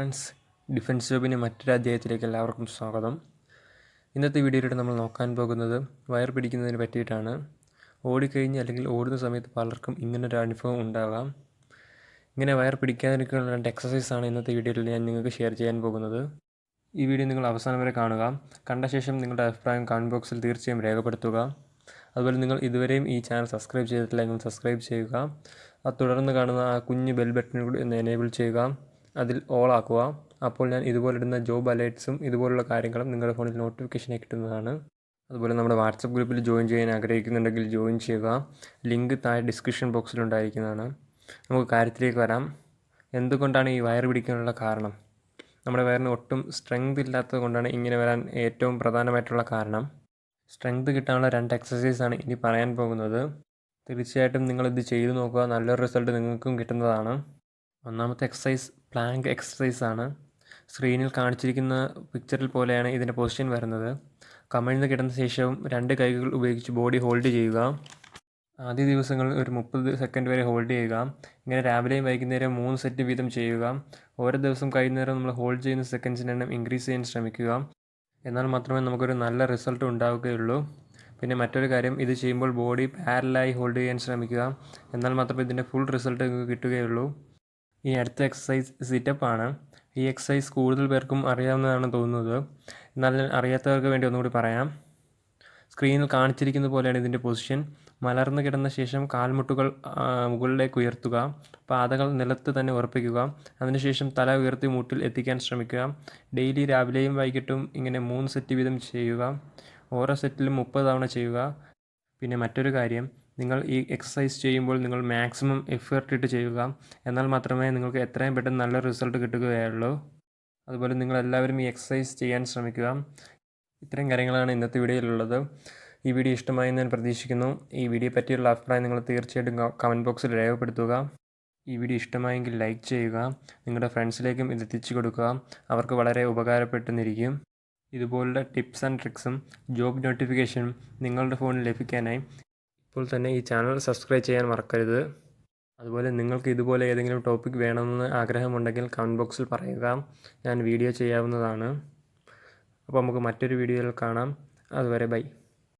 Friends, defence ജോബിൻ്റെ മറ്റൊരു അധ്യായത്തിലേക്ക് എല്ലാവർക്കും സ്വാഗതം. ഇന്നത്തെ വീഡിയോയിലൂടെ നമ്മൾ നോക്കാൻ പോകുന്നത് വയർ പിടിക്കുന്നതിന് പറ്റിയിട്ടാണ്. ഓടിക്കഴിഞ്ഞ് അല്ലെങ്കിൽ ഓടുന്ന സമയത്ത് പലർക്കും ഇങ്ങനൊരു അനുഭവം ഉണ്ടാകാം. ഇങ്ങനെ വയർ പിടിക്കാതിരിക്കാനുള്ള 2 എക്സസൈസാണ് ഇന്നത്തെ വീഡിയോയിൽ ഞാൻ നിങ്ങൾക്ക് ഷെയർ ചെയ്യാൻ പോകുന്നത്. ഈ വീഡിയോ നിങ്ങൾ അവസാനം വരെ കാണുക. കണ്ട ശേഷം നിങ്ങളുടെ അഭിപ്രായം കമൻറ്റ് ബോക്സിൽ തീർച്ചയായും രേഖപ്പെടുത്തുക. അതുപോലെ നിങ്ങൾ ഇതുവരെയും ഈ ചാനൽ സബ്സ്ക്രൈബ് ചെയ്തിട്ടില്ലെങ്കിൽ സബ്സ്ക്രൈബ് ചെയ്യുക. അത് തുടർന്ന് കാണുന്ന ആ കുഞ്ഞ് ബെൽ ബട്ടൺ കൂടി ഒന്ന് എനേബിൾ ചെയ്യുക. അതിൽ ഓൾ ആക്കുക. അപ്പോൾ ഞാൻ ഇതുപോലിടുന്ന ജോബ് അലേർട്ട്സും ഇതുപോലുള്ള കാര്യങ്ങളും നിങ്ങളുടെ ഫോണിൽ നോട്ടിഫിക്കേഷനായി കിട്ടുന്നതാണ്. അതുപോലെ നമ്മുടെ വാട്സപ്പ് ഗ്രൂപ്പിൽ ജോയിൻ ചെയ്യാൻ ആഗ്രഹിക്കുന്നുണ്ടെങ്കിൽ ജോയിൻ ചെയ്യുക. ലിങ്ക് താഴെ ഡിസ്ക്രിപ്ഷൻ ബോക്സിലുണ്ടായിരിക്കുന്നതാണ്. നമുക്ക് കാര്യത്തിലേക്ക് വരാം. എന്തുകൊണ്ടാണ് ഈ വയർ പിടിക്കാനുള്ള കാരണം? നമ്മുടെ വയറിന് ഒട്ടും സ്ട്രെങ്ത് ഇല്ലാത്തത് കൊണ്ടാണ് ഇങ്ങനെ വരാൻ ഏറ്റവും പ്രധാനമായിട്ടുള്ള കാരണം. സ്ട്രെങ്ത് കിട്ടാനുള്ള 2 എക്സസൈസാണ് ഇനി പറയാൻ പോകുന്നത്. തീർച്ചയായിട്ടും നിങ്ങളിത് ചെയ്തു നോക്കുക. നല്ലൊരു റിസൾട്ട് നിങ്ങൾക്കും കിട്ടുന്നതാണ്. ഒന്നാമത്തെ എക്സസൈസ് പ്ലാങ്ക് എക്സസൈസ് ആണ്. സ്ക്രീനിൽ കാണിച്ചിരിക്കുന്ന പിക്ചറിൽ പോലെയാണ് ഇതിൻ്റെ പൊസിഷൻ വരുന്നത്. കമിഴ്ന്ന് കിടന്ന ശേഷവും 2 കൈകൾ ഉപയോഗിച്ച് ബോഡി ഹോൾഡ് ചെയ്യുക. ആദ്യ ദിവസങ്ങളിൽ ഒരു 30 സെക്കൻഡ് വരെ ഹോൾഡ് ചെയ്യുക. ഇങ്ങനെ രാവിലെയും വൈകുന്നേരം 3 സെറ്റ് വീതം ചെയ്യുക. ഓരോ ദിവസം കഴിയുന്നേരം നമ്മൾ ഹോൾഡ് ചെയ്യുന്ന സെക്കൻഡ്സിൻ്റെ എണ്ണം ഇൻക്രീസ് ചെയ്യാൻ ശ്രമിക്കുക. എന്നാൽ മാത്രമേ നമുക്കൊരു നല്ല റിസൾട്ട് ഉണ്ടാവുകയുള്ളൂ. പിന്നെ മറ്റൊരു കാര്യം, ഇത് ചെയ്യുമ്പോൾ ബോഡി പാരലായി ഹോൾഡ് ചെയ്യാൻ ശ്രമിക്കുക. എന്നാൽ മാത്രമേ ഇതിൻ്റെ ഫുൾ റിസൾട്ട് നിങ്ങൾക്ക് കിട്ടുകയുള്ളൂ. ഈ അടുത്ത എക്സസൈസ് സിറ്റപ്പ് ആണ്. ഈ എക്സസൈസ് കൂടുതൽ പേർക്കും അറിയാവുന്നതാണ് തോന്നുന്നത്. എന്നാൽ ഞാൻ അറിയാത്തവർക്ക് വേണ്ടി ഒന്നുകൂടി പറയാം. സ്ക്രീനിൽ കാണിച്ചിരിക്കുന്ന പോലെയാണ് ഇതിൻ്റെ പൊസിഷൻ. മലർന്നു കിടന്ന ശേഷം കാൽമുട്ടുകൾ മുകളിലേക്ക് ഉയർത്തുക. പാദങ്ങൾ നിലത്ത് തന്നെ ഉറപ്പിക്കുക. അതിനുശേഷം തല ഉയർത്തി മുട്ടിൽ എത്തിക്കാൻ ശ്രമിക്കുക. ഡെയിലി രാവിലെയും വൈകിട്ടും ഇങ്ങനെ 3 സെറ്റ് വീതം ചെയ്യുക. ഓരോ സെറ്റിലും 30 തവണ ചെയ്യുക. പിന്നെ മറ്റൊരു കാര്യം, നിങ്ങൾ ഈ എക്സസൈസ് ചെയ്യുമ്പോൾ നിങ്ങൾ മാക്സിമം എഫേർട്ട് ഇട്ട് ചെയ്യുക. എന്നാൽ മാത്രമേ നിങ്ങൾക്ക് എത്രയും പെട്ടെന്ന് നല്ല റിസൾട്ട് കിട്ടുകയുള്ളൂ. അതുപോലെ നിങ്ങളെല്ലാവരും ഈ എക്സസൈസ് ചെയ്യാൻ ശ്രമിക്കുക. ഇത്രയും കാര്യങ്ങളാണ് ഇന്നത്തെ വീഡിയോയിലുള്ളത്. ഈ വീഡിയോ ഇഷ്ടമായി ഞാൻ പ്രതീക്ഷിക്കുന്നു. ഈ വീഡിയോ പറ്റിയുള്ള അഭിപ്രായം നിങ്ങൾ തീർച്ചയായിട്ടും കമൻറ്റ് ബോക്സിൽ രേഖപ്പെടുത്തുക. ഈ വീഡിയോ ഇഷ്ടമായെങ്കിൽ ലൈക്ക് ചെയ്യുക. നിങ്ങളുടെ ഫ്രണ്ട്സിലേക്കും ഇത് എത്തിച്ചു കൊടുക്കുക. അവർക്ക് വളരെ ഉപകാരപ്പെട്ടുന്നിരിക്കും. ഇതുപോലുള്ള ടിപ്സ് ആൻഡ് ട്രിക്സും ജോബ് നോട്ടിഫിക്കേഷനും നിങ്ങളുടെ ഫോണിൽ ലഭിക്കാനായി ഇപ്പോൾ തന്നെ ഈ ചാനൽ സബ്സ്ക്രൈബ് ചെയ്യാൻ മറക്കരുത്. അതുപോലെ നിങ്ങൾക്ക് ഇതുപോലെ ഏതെങ്കിലും ടോപ്പിക് വേണമെന്ന് ആഗ്രഹമുണ്ടെങ്കിൽ കമൻറ്റ് ബോക്സിൽ പറയുക. ഞാൻ വീഡിയോ ചെയ്യാവുന്നതാണ്. അപ്പോൾ നമുക്ക് മറ്റൊരു വീഡിയോയിൽ കാണാം. അതുവരെ ബൈ.